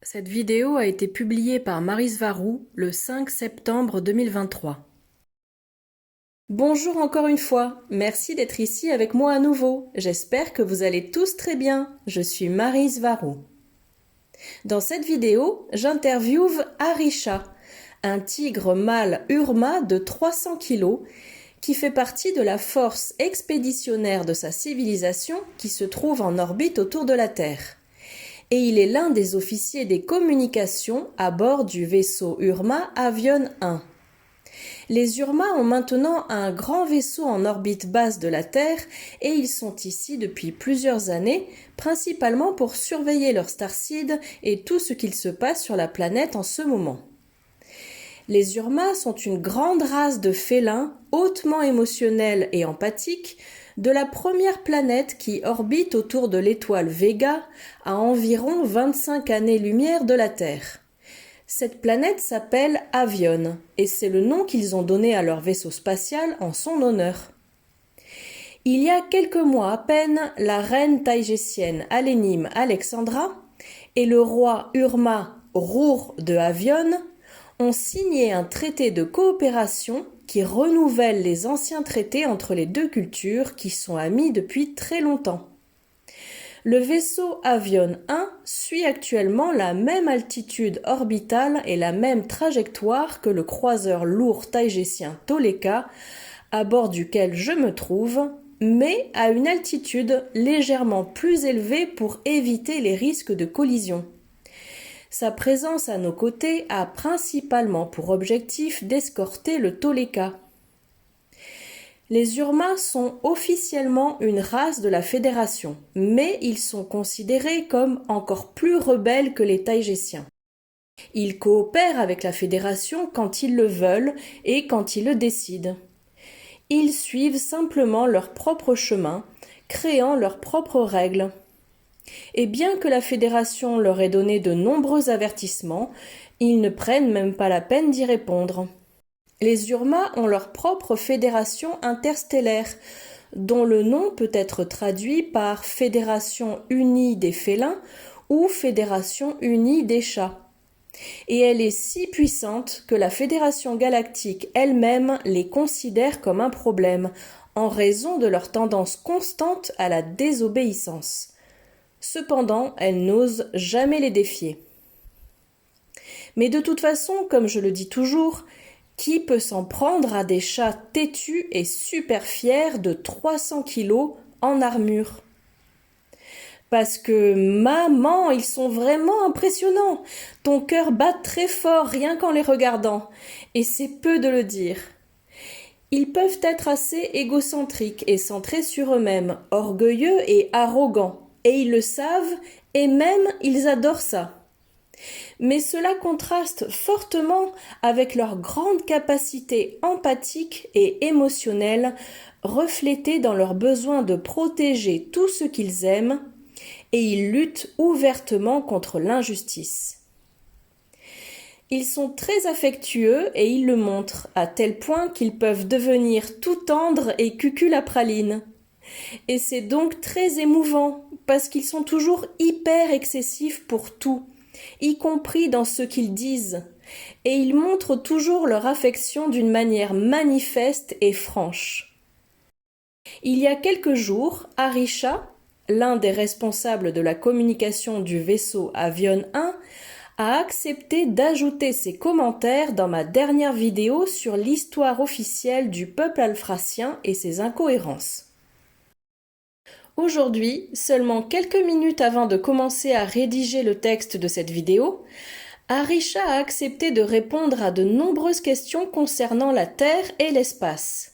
Cette vidéo a été publiée par Maryse Varou le 5 septembre 2023. Bonjour encore une fois, merci d'être ici avec moi à nouveau. J'espère que vous allez tous très bien. Je suis Maryse Varou. Dans cette vidéo, j'interviewe Arisha, un tigre mâle Urma de 300 kg qui fait partie de la force expéditionnaire de sa civilisation qui se trouve en orbite autour de la Terre. Et il est l'un des officiers des communications à bord du vaisseau Urma Avion 1. Les Urma ont maintenant un grand vaisseau en orbite basse de la Terre et ils sont ici depuis plusieurs années, principalement pour surveiller leur starseed et tout ce qu'il se passe sur la planète en ce moment. Les Urma sont une grande race de félins, hautement émotionnels et empathiques, de la première planète qui orbite autour de l'étoile Vega, à environ 25 années-lumière de la Terre. Cette planète s'appelle Avion, et c'est le nom qu'ils ont donné à leur vaisseau spatial en son honneur. Il y a quelques mois à peine, la reine taïgésienne Alénim Alexandra et le roi Urma Rour de Avion ont signé un traité de coopération qui renouvelle les anciens traités entre les deux cultures qui sont amies depuis très longtemps. Le vaisseau Avion 1 suit actuellement la même altitude orbitale et la même trajectoire que le croiseur lourd taïgésien Toleka, à bord duquel je me trouve, mais à une altitude légèrement plus élevée pour éviter les risques de collision. Sa présence à nos côtés a principalement pour objectif d'escorter le Toleka. Les Urma sont officiellement une race de la Fédération, mais ils sont considérés comme encore plus rebelles que les Taïgésiens. Ils coopèrent avec la Fédération quand ils le veulent et quand ils le décident. Ils suivent simplement leur propre chemin, créant leurs propres règles. Et bien que la Fédération leur ait donné de nombreux avertissements, ils ne prennent même pas la peine d'y répondre. Les Urma ont leur propre fédération interstellaire, dont le nom peut être traduit par Fédération unie des félins ou Fédération unie des chats. Et elle est si puissante que la Fédération galactique elle-même les considère comme un problème, en raison de leur tendance constante à la désobéissance. Cependant, elle n'ose jamais les défier. Mais de toute façon, comme je le dis toujours, qui peut s'en prendre à des chats têtus et super fiers de 300 kilos en armure? Parce que, maman, ils sont vraiment impressionnants. Ton cœur bat très fort rien qu'en les regardant. Et c'est peu de le dire. Ils peuvent être assez égocentriques et centrés sur eux-mêmes, orgueilleux et arrogants. Et ils le savent, et même ils adorent ça. Mais cela contraste fortement avec leur grande capacité empathique et émotionnelle reflétée dans leur besoin de protéger tout ce qu'ils aiment, et ils luttent ouvertement contre l'injustice. Ils sont très affectueux et ils le montrent, à tel point qu'ils peuvent devenir tout tendres et cuculapraline. Et c'est donc très émouvant, parce qu'ils sont toujours hyper excessifs pour tout, y compris dans ce qu'ils disent, et ils montrent toujours leur affection d'une manière manifeste et franche. Il y a quelques jours, Arisha, l'un des responsables de la communication du vaisseau Avion 1, a accepté d'ajouter ses commentaires dans ma dernière vidéo sur l'histoire officielle du peuple alfracien et ses incohérences. Aujourd'hui, seulement quelques minutes avant de commencer à rédiger le texte de cette vidéo, Arisha a accepté de répondre à de nombreuses questions concernant la Terre et l'espace.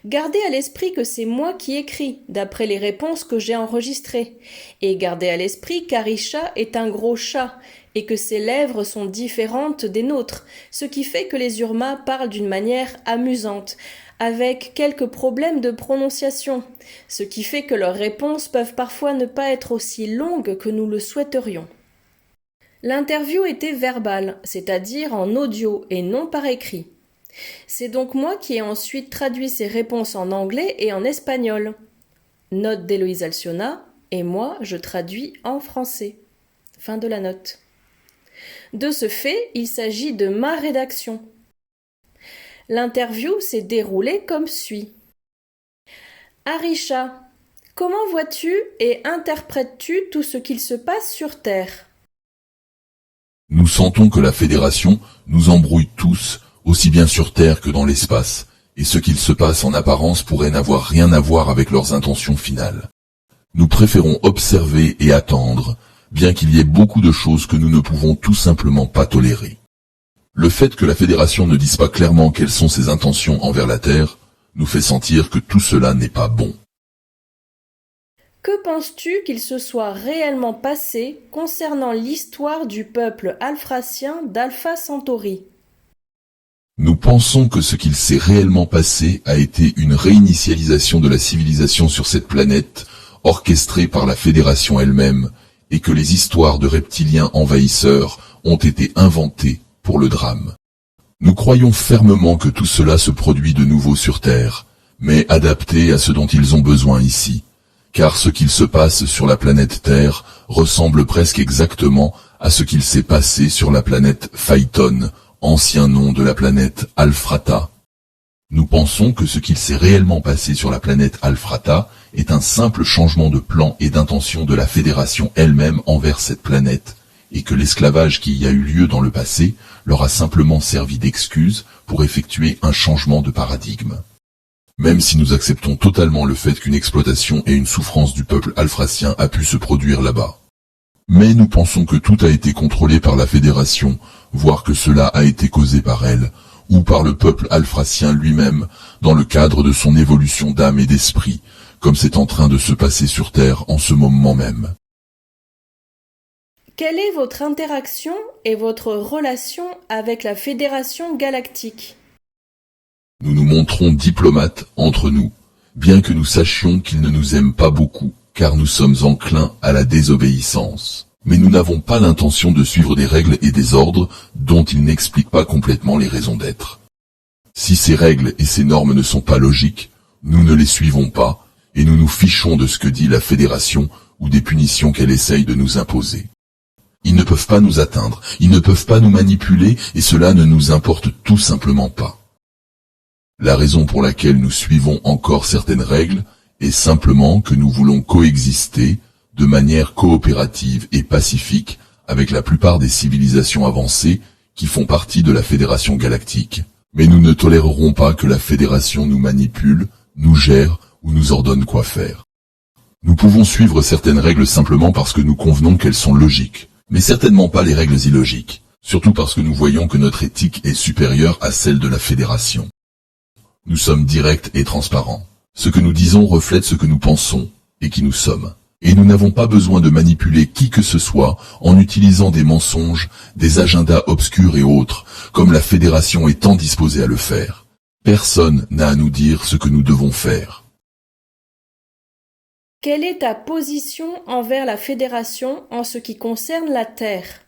Gardez à l'esprit que c'est moi qui écris, d'après les réponses que j'ai enregistrées, et gardez à l'esprit qu'Arisha est un gros chat, et que ses lèvres sont différentes des nôtres, ce qui fait que les Urma parlent d'une manière amusante, avec quelques problèmes de prononciation, ce qui fait que leurs réponses peuvent parfois ne pas être aussi longues que nous le souhaiterions. L'interview était verbale, c'est-à-dire en audio et non par écrit. C'est donc moi qui ai ensuite traduit ces réponses en anglais et en espagnol. Note d'Héloïse Alciona, et moi je traduis en français. Fin de la note. De ce fait, il s'agit de ma rédaction. L'interview s'est déroulée comme suit. Arisha, comment vois-tu et interprètes-tu tout ce qu'il se passe sur Terre? Nous sentons que la Fédération nous embrouille tous, aussi bien sur Terre que dans l'espace, et ce qu'il se passe en apparence pourrait n'avoir rien à voir avec leurs intentions finales. Nous préférons observer et attendre, bien qu'il y ait beaucoup de choses que nous ne pouvons tout simplement pas tolérer. Le fait que la Fédération ne dise pas clairement quelles sont ses intentions envers la Terre, nous fait sentir que tout cela n'est pas bon. Que penses-tu qu'il se soit réellement passé concernant l'histoire du peuple alphracien d'Alpha Centauri? Nous pensons que ce qu'il s'est réellement passé a été une réinitialisation de la civilisation sur cette planète, orchestrée par la Fédération elle-même, et que les histoires de reptiliens envahisseurs ont été inventées pour le drame. Nous croyons fermement que tout cela se produit de nouveau sur Terre, mais adapté à ce dont ils ont besoin ici, car ce qu'il se passe sur la planète Terre ressemble presque exactement à ce qu'il s'est passé sur la planète Phaeton, ancien nom de la planète Alphrata. Nous pensons que ce qu'il s'est réellement passé sur la planète Alphrata est un simple changement de plan et d'intention de la Fédération elle-même envers cette planète, et que l'esclavage qui y a eu lieu dans le passé leur a simplement servi d'excuse pour effectuer un changement de paradigme. Même si nous acceptons totalement le fait qu'une exploitation et une souffrance du peuple alphracien a pu se produire là-bas. Mais nous pensons que tout a été contrôlé par la Fédération, voire que cela a été causé par elle, ou par le peuple alphracien lui-même, dans le cadre de son évolution d'âme et d'esprit, comme c'est en train de se passer sur Terre en ce moment même. Quelle est votre interaction et votre relation avec la Fédération galactique? Nous nous montrons diplomates entre nous, bien que nous sachions qu'ils ne nous aiment pas beaucoup, car nous sommes enclins à la désobéissance. Mais nous n'avons pas l'intention de suivre des règles et des ordres dont ils n'expliquent pas complètement les raisons d'être. Si ces règles et ces normes ne sont pas logiques, nous ne les suivons pas, et nous nous fichons de ce que dit la Fédération ou des punitions qu'elle essaye de nous imposer. Ils ne peuvent pas nous atteindre, ils ne peuvent pas nous manipuler, et cela ne nous importe tout simplement pas. La raison pour laquelle nous suivons encore certaines règles est simplement que nous voulons coexister de manière coopérative et pacifique avec la plupart des civilisations avancées qui font partie de la Fédération galactique. Mais nous ne tolérerons pas que la Fédération nous manipule, nous gère ou nous ordonne quoi faire. Nous pouvons suivre certaines règles simplement parce que nous convenons qu'elles sont logiques, mais certainement pas les règles illogiques, surtout parce que nous voyons que notre éthique est supérieure à celle de la Fédération. Nous sommes directs et transparents. Ce que nous disons reflète ce que nous pensons et qui nous sommes. Et nous n'avons pas besoin de manipuler qui que ce soit en utilisant des mensonges, des agendas obscurs et autres, comme la Fédération est tant disposée à le faire. Personne n'a à nous dire ce que nous devons faire. Quelle est ta position envers la Fédération en ce qui concerne la Terre?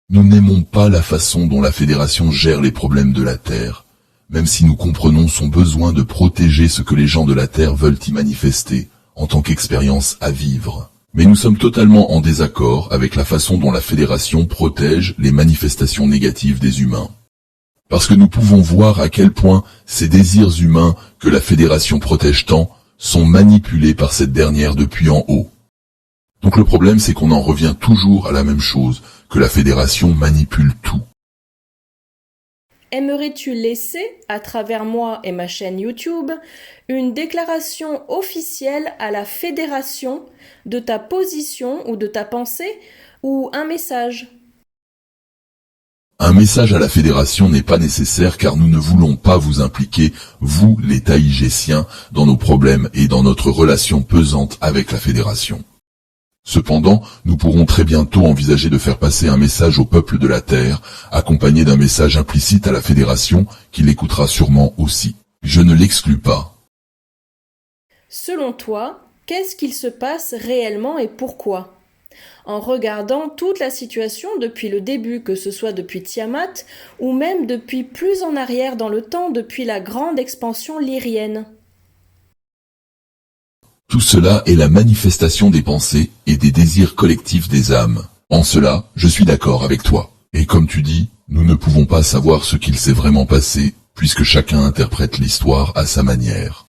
Nous n'aimons pas la façon dont la Fédération gère les problèmes de la Terre, même si nous comprenons son besoin de protéger ce que les gens de la Terre veulent y manifester, en tant qu'expérience à vivre. Mais nous sommes totalement en désaccord avec la façon dont la Fédération protège les manifestations négatives des humains. Parce que nous pouvons voir à quel point ces désirs humains que la Fédération protège tant sont manipulés par cette dernière depuis en haut. Donc le problème c'est qu'on en revient toujours à la même chose, que la Fédération manipule tout. Aimerais-tu laisser, à travers moi et ma chaîne YouTube, une déclaration officielle à la Fédération de ta position ou de ta pensée, ou un message? Un message à la Fédération n'est pas nécessaire car nous ne voulons pas vous impliquer, vous les Taïgésiens, dans nos problèmes et dans notre relation pesante avec la Fédération. Cependant, nous pourrons très bientôt envisager de faire passer un message au peuple de la Terre, accompagné d'un message implicite à la Fédération, qui l'écoutera sûrement aussi. Je ne l'exclus pas. Selon toi, qu'est-ce qu'il se passe réellement et pourquoi? En regardant toute la situation depuis le début, que ce soit depuis Tiamat, ou même depuis plus en arrière dans le temps, depuis la grande expansion lyrienne. Tout cela est la manifestation des pensées et des désirs collectifs des âmes. En cela, je suis d'accord avec toi. Et comme tu dis, nous ne pouvons pas savoir ce qu'il s'est vraiment passé, puisque chacun interprète l'histoire à sa manière.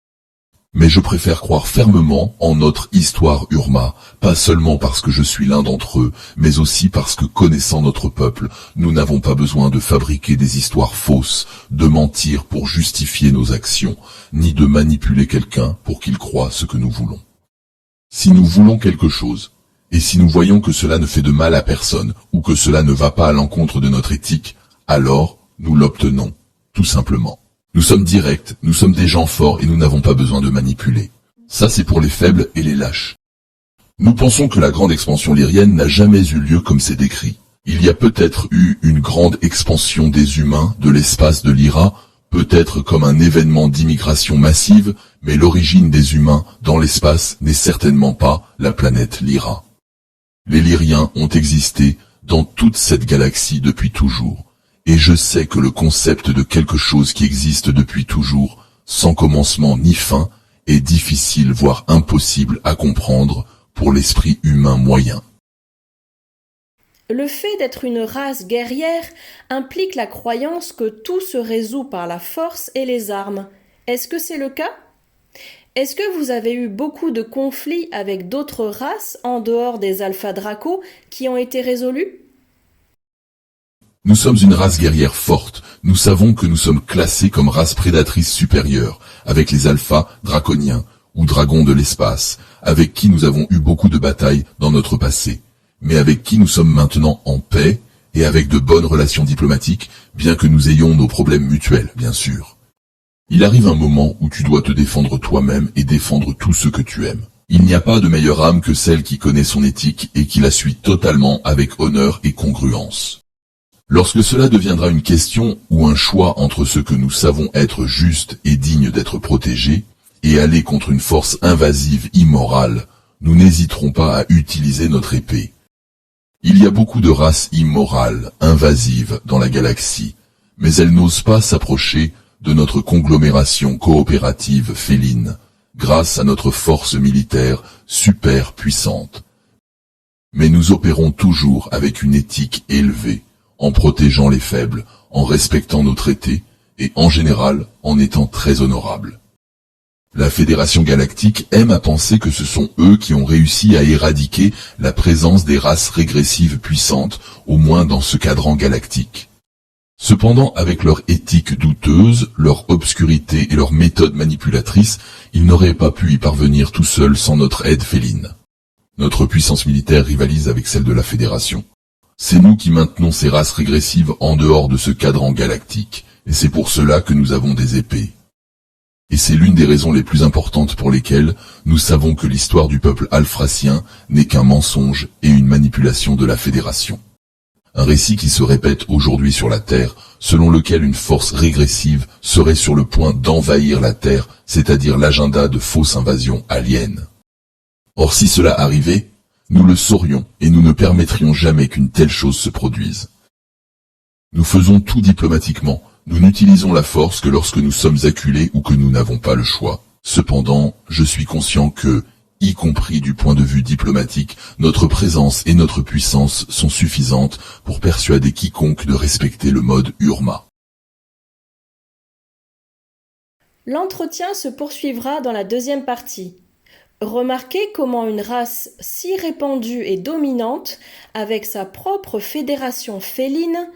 Mais je préfère croire fermement en notre histoire Urma, pas seulement parce que je suis l'un d'entre eux, mais aussi parce que connaissant notre peuple, nous n'avons pas besoin de fabriquer des histoires fausses, de mentir pour justifier nos actions, ni de manipuler quelqu'un pour qu'il croie ce que nous voulons. Si nous voulons quelque chose, et si nous voyons que cela ne fait de mal à personne, ou que cela ne va pas à l'encontre de notre éthique, alors nous l'obtenons, tout simplement. Nous sommes directs, nous sommes des gens forts et nous n'avons pas besoin de manipuler. Ça c'est pour les faibles et les lâches. Nous pensons que la grande expansion lyrienne n'a jamais eu lieu comme c'est décrit. Il y a peut-être eu une grande expansion des humains de l'espace de Lyra, peut-être comme un événement d'immigration massive, mais l'origine des humains dans l'espace n'est certainement pas la planète Lyra. Les Lyriens ont existé dans toute cette galaxie depuis toujours. Et je sais que le concept de quelque chose qui existe depuis toujours, sans commencement ni fin, est difficile voire impossible à comprendre pour l'esprit humain moyen. Le fait d'être une race guerrière implique la croyance que tout se résout par la force et les armes. Est-ce que c'est le cas ? Est-ce que vous avez eu beaucoup de conflits avec d'autres races en dehors des Alpha Draco qui ont été résolus ? Nous sommes une race guerrière forte, nous savons que nous sommes classés comme race prédatrice supérieure, avec les alphas draconiens, ou dragons de l'espace, avec qui nous avons eu beaucoup de batailles dans notre passé, mais avec qui nous sommes maintenant en paix, et avec de bonnes relations diplomatiques, bien que nous ayons nos problèmes mutuels, bien sûr. Il arrive un moment où tu dois te défendre toi-même et défendre tout ce que tu aimes. Il n'y a pas de meilleure âme que celle qui connaît son éthique et qui la suit totalement avec honneur et congruence. Lorsque cela deviendra une question ou un choix entre ce que nous savons être juste et digne d'être protégé, et aller contre une force invasive immorale, nous n'hésiterons pas à utiliser notre épée. Il y a beaucoup de races immorales, invasives dans la galaxie, mais elles n'osent pas s'approcher de notre conglomération coopérative féline, grâce à notre force militaire super puissante. Mais nous opérons toujours avec une éthique élevée, en protégeant les faibles, en respectant nos traités, et en général en étant très honorables. La Fédération Galactique aime à penser que ce sont eux qui ont réussi à éradiquer la présence des races régressives puissantes, au moins dans ce cadran galactique. Cependant, avec leur éthique douteuse, leur obscurité et leur méthode manipulatrice, ils n'auraient pas pu y parvenir tout seuls sans notre aide féline. Notre puissance militaire rivalise avec celle de la Fédération. C'est nous qui maintenons ces races régressives en dehors de ce cadran galactique, et c'est pour cela que nous avons des épées. Et c'est l'une des raisons les plus importantes pour lesquelles nous savons que l'histoire du peuple alphracien n'est qu'un mensonge et une manipulation de la Fédération. Un récit qui se répète aujourd'hui sur la Terre, selon lequel une force régressive serait sur le point d'envahir la Terre, c'est-à-dire l'agenda de fausse invasion alienne. Or si cela arrivait, nous le saurions et nous ne permettrions jamais qu'une telle chose se produise. Nous faisons tout diplomatiquement, nous n'utilisons la force que lorsque nous sommes acculés ou que nous n'avons pas le choix. Cependant, je suis conscient que, y compris du point de vue diplomatique, notre présence et notre puissance sont suffisantes pour persuader quiconque de respecter le mode Urma. L'entretien se poursuivra dans la deuxième partie. Remarquez comment une race si répandue et dominante, avec sa propre fédération féline,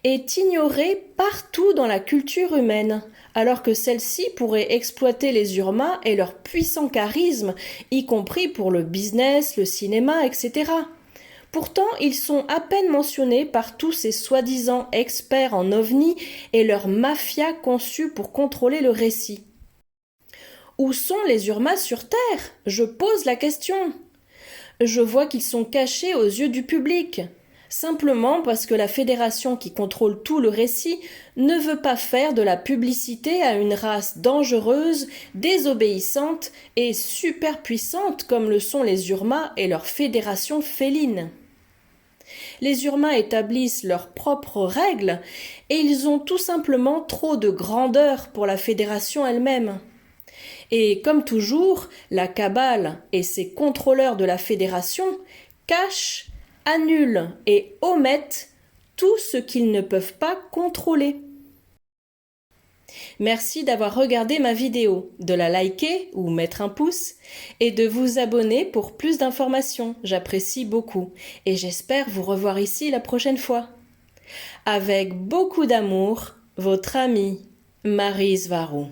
est ignorée partout dans la culture humaine, alors que celle-ci pourrait exploiter les Urma et leur puissant charisme, y compris pour le business, le cinéma, etc. Pourtant, ils sont à peine mentionnés par tous ces soi-disant experts en ovnis et leur mafia conçue pour contrôler le récit. Où sont les Urma sur Terre ? Je pose la question. Je vois qu'ils sont cachés aux yeux du public, simplement parce que la fédération qui contrôle tout le récit ne veut pas faire de la publicité à une race dangereuse, désobéissante et super puissante comme le sont les Urma et leur fédération féline. Les Urma établissent leurs propres règles et ils ont tout simplement trop de grandeur pour la fédération elle-même. Et comme toujours, la cabale et ses contrôleurs de la fédération cachent, annulent et omettent tout ce qu'ils ne peuvent pas contrôler. Merci d'avoir regardé ma vidéo, de la liker ou mettre un pouce et de vous abonner pour plus d'informations. J'apprécie beaucoup et j'espère vous revoir ici la prochaine fois. Avec beaucoup d'amour, votre amie Maryse Varou.